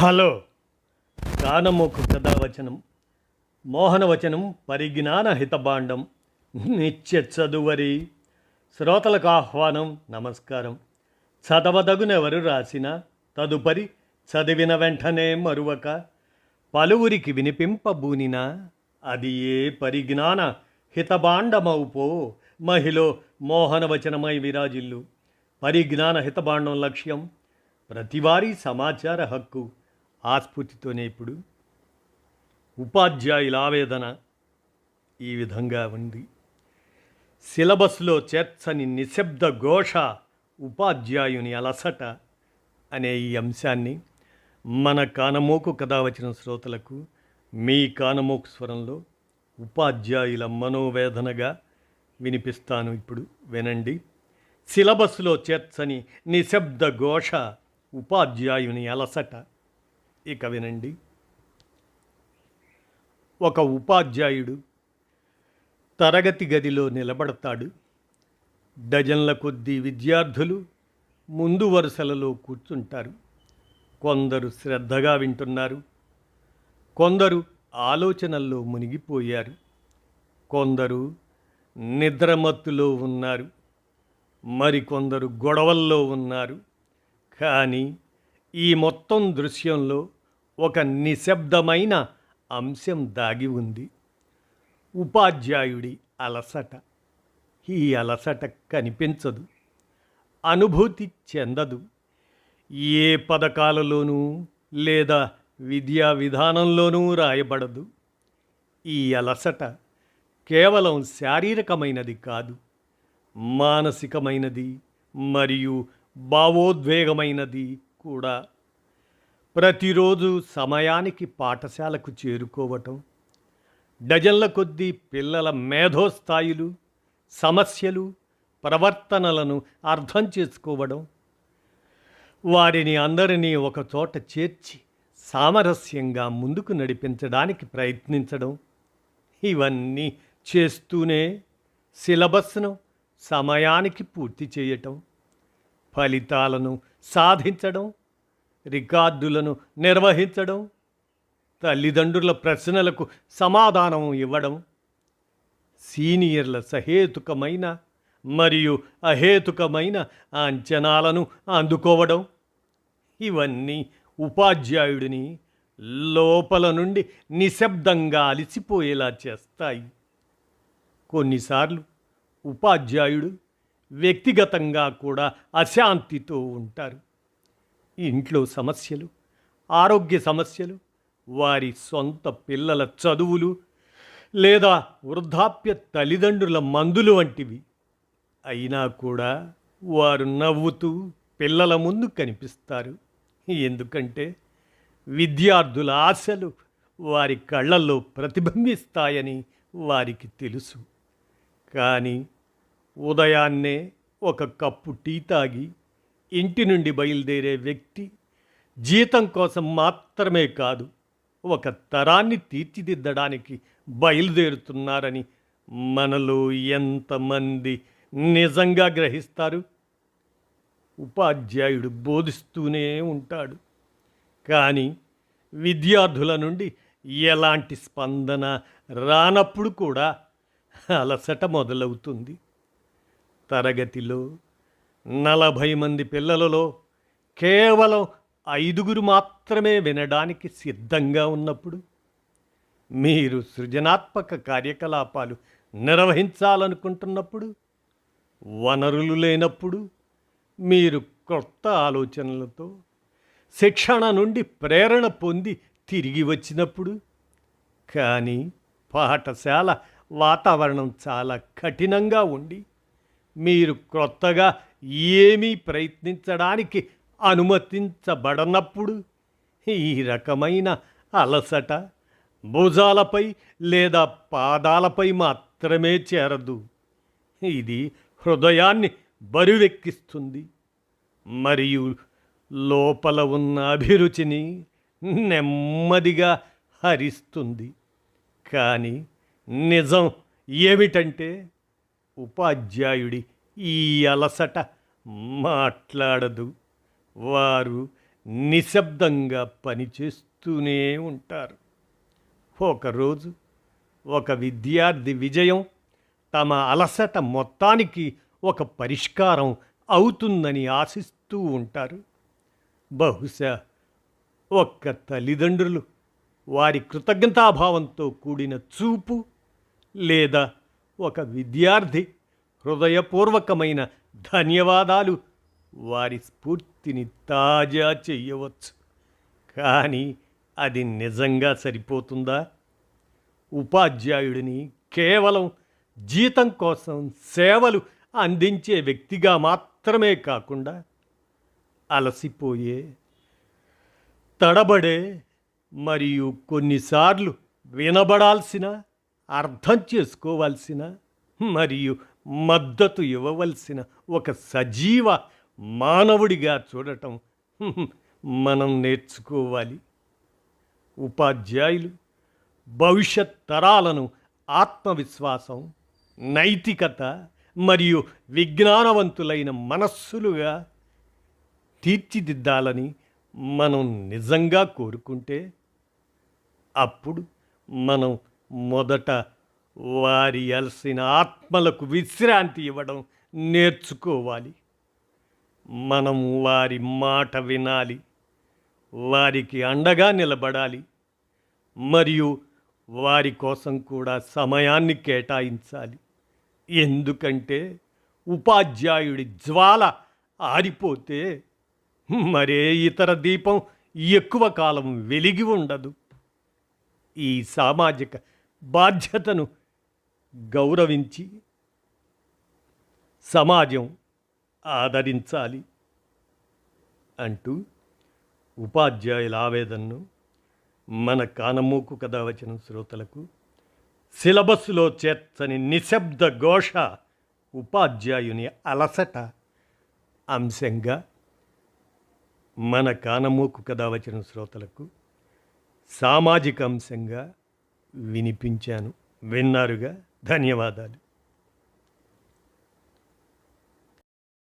Hello. కానమోకు కథావచనం మోహనవచనం పరిజ్ఞాన హితభాండం నిత్య చదువరి. శ్రోతలకు ఆహ్వానం, నమస్కారం. చదవదగునెవరు రాసిన తదుపరి చదివిన వెంటనే మరువక పలువురికి వినిపింపబూనిన అది ఏ పరిజ్ఞాన హితభాండమవుపో మహిళ మోహనవచనమై విరాజిల్లు. పరిజ్ఞాన హితభాండం లక్ష్యం ప్రతివారీ సమాచార హక్కు. ఆస్ఫూర్తితోనే ఇప్పుడు ఉపాధ్యాయుల ఆవేదన ఈ విధంగా ఉంది. సిలబస్లో చేర్చని నిశ్శబ్ద ఘోష, ఉపాధ్యాయుని అలసట అనే ఈ అంశాన్ని మన కానమోకు కథావచన శ్రోతలకు మీ కానమోకు స్వరంలో ఉపాధ్యాయుల మనోవేదనగా వినిపిస్తాను. ఇప్పుడు వినండి. సిలబస్లో చేర్చని నిశ్శబ్ద ఘోష, ఉపాధ్యాయుని అలసట. ఇక వినండి. ఒక ఉపాధ్యాయుడు తరగతి గదిలో నిలబడతాడు. డజన్ల కొద్దీ విద్యార్థులు ముందు వరుసలలో కూర్చుంటారు. కొందరు శ్రద్ధగా వింటున్నారు, కొందరు ఆలోచనల్లో మునిగిపోయారు, కొందరు నిద్రమత్తులో ఉన్నారు, మరికొందరు గొడవల్లో ఉన్నారు. కానీ ఈ మొత్తం దృశ్యంలో ఒక నిశ్శబ్దమైన అంశం దాగి ఉంది. ఉపాధ్యాయుడి అలసట. ఈ అలసట కనిపించదు, అనుభూతి చెందదు, ఏ పథకాలలోనూ లేదా విద్యా విధానంలోనూ రాయబడదు. ఈ అలసట కేవలం శారీరకమైనది కాదు, మానసికమైనది మరియు భావోద్వేగమైనది కూడా. ప్రతిరోజు సమయానికి పాఠశాలకు చేరుకోవటం, డజన్ల కొద్దీ పిల్లల మేధోస్థాయిలు, సమస్యలు, ప్రవర్తనలను అర్థం చేసుకోవడం, వారిని అందరినీ ఒకచోట చేర్చి సామరస్యంగా ముందుకు నడిపించడానికి ప్రయత్నించడం, ఇవన్నీ చేస్తూనే సిలబస్ను సమయానికి పూర్తి చేయటం, ఫలితాలను సాధించడం, రికార్డులను నిర్వహించడం, తల్లిదండ్రుల ప్రశ్నలకు సమాధానం ఇవ్వడం, సీనియర్ల సహేతుకమైన మరియు అహేతుకమైన అంచనాలను అందుకోవడం, ఇవన్నీ ఉపాధ్యాయుడిని లోపల నుండి నిశ్శబ్దంగా అలసిపోయేలా చేస్తాయి. కొన్నిసార్లు ఉపాధ్యాయుడు వ్యక్తిగతంగా కూడా అశాంతితో ఉంటారు. ఇంట్లో సమస్యలు, ఆరోగ్య సమస్యలు, వారి సొంత పిల్లల చదువులు లేదా వృద్ధాప్య తల్లిదండ్రుల మందులు వంటివి. అయినా కూడా వారు నవ్వుతూ పిల్లల ముందు కనిపిస్తారు. ఎందుకంటే విద్యార్థుల ఆశలు వారి కళ్ళల్లో ప్రతిబింబిస్తాయని వారికి తెలుసు. కానీ ఉదయాన్నే ఒక కప్పు టీ తాగి ఇంటి నుండి బయలుదేరే వ్యక్తి జీతం కోసం మాత్రమే కాదు, ఒక తరాన్ని తీర్చిదిద్దడానికి బయలుదేరుతున్నారని మనలో ఎంతమంది నిజంగా గ్రహిస్తారు? ఉపాధ్యాయుడు బోధిస్తూనే ఉంటాడు, కానీ విద్యార్థుల నుండి ఎలాంటి స్పందన రానప్పుడు కూడా అలసట మొదలవుతుంది. తరగతిలో 40 మంది పిల్లలలో కేవలం 5 మాత్రమే వినడానికి సిద్ధంగా ఉన్నప్పుడు, మీరు సృజనాత్మక కార్యకలాపాలు నిర్వహించాలనుకుంటున్నప్పుడు, వనరులు లేనప్పుడు, మీరు కొత్త ఆలోచనలతో శిక్షణ నుండి ప్రేరణ పొంది తిరిగి వచ్చినప్పుడు, కానీ పాఠశాల వాతావరణం చాలా కఠినంగా ఉండి మీరు క్రొత్తగా ఏమీ ప్రయత్నించడానికి అనుమతించబడనప్పుడు, ఈ రకమైన అలసట భుజాలపై లేదా పాదాలపై మాత్రమే చేరదు. ఇది హృదయాన్ని బరువెక్కిస్తుంది మరియు లోపల ఉన్న అభిరుచిని నెమ్మదిగా హరిస్తుంది. కానీ నిజం ఏమిటంటే ఉపాధ్యాయుడి ఈ అలసట మాట్లాడదు. వారు నిశ్శబ్దంగా పనిచేస్తూనే ఉంటారు. ఒకరోజు ఒక విద్యార్థి విజయం తమ అలసట మొత్తానికి ఒక పరిష్కారం అవుతుందని ఆశిస్తూ ఉంటారు. బహుశా ఒక్క తల్లిదండ్రులు వారి కృతజ్ఞతాభావంతో కూడిన చూపు లేదా ఒక విద్యార్థి హృదయపూర్వకమైన ధన్యవాదాలు వారి స్ఫూర్తిని తాజా చెయ్యవచ్చు. కానీ అది నిజంగా సరిపోతుందా? ఉపాధ్యాయుడిని కేవలం జీతం కోసం సేవలు అందించే వ్యక్తిగా మాత్రమే కాకుండా అలసిపోయే, తడబడే మరియు కొన్నిసార్లు వినబడాల్సిన, అర్థం చేసుకోవాల్సిన మరియు మద్దతు ఇవ్వవలసిన ఒక సజీవ మానవుడిగా చూడటం మనం నేర్చుకోవాలి. ఉపాధ్యాయులు భవిష్యత్ తరాలను ఆత్మవిశ్వాసం, నైతికత మరియు విజ్ఞానవంతులైన మనస్సులుగా తీర్చిదిద్దాలని మనం నిజంగా కోరుకుంటే, అప్పుడు మనం మొదట వారి అలసిన ఆత్మలకు విశ్రాంతి ఇవ్వడం నేర్చుకోవాలి. మనం వారి మాట వినాలి, వారికి అండగా నిలబడాలి మరియు వారి కోసం కూడా సమయాన్ని కేటాయించాలి. ఎందుకంటే ఉపాధ్యాయుడి జ్వాల ఆరిపోతే మరే ఇతర దీపం ఎక్కువ కాలం వెలిగి ఉండదు. ఈ సామాజిక బాధ్యతను గౌరవించి సమాజం ఆదరించాలి అంటూ ఉపాధ్యాయుల ఆవేదనను మన కానమోకు కథ వచనం శ్రోతలకు సిలబస్సులో చేర్చని నిశ్శబ్ద ఘోష ఉపాధ్యాయుని అలసట అంశంగా మన కానమోకు కథ వచనం శ్రోతలకు సామాజిక అంశంగా వినిపించాను. విన్నారుగా. ధన్యవాదాలు.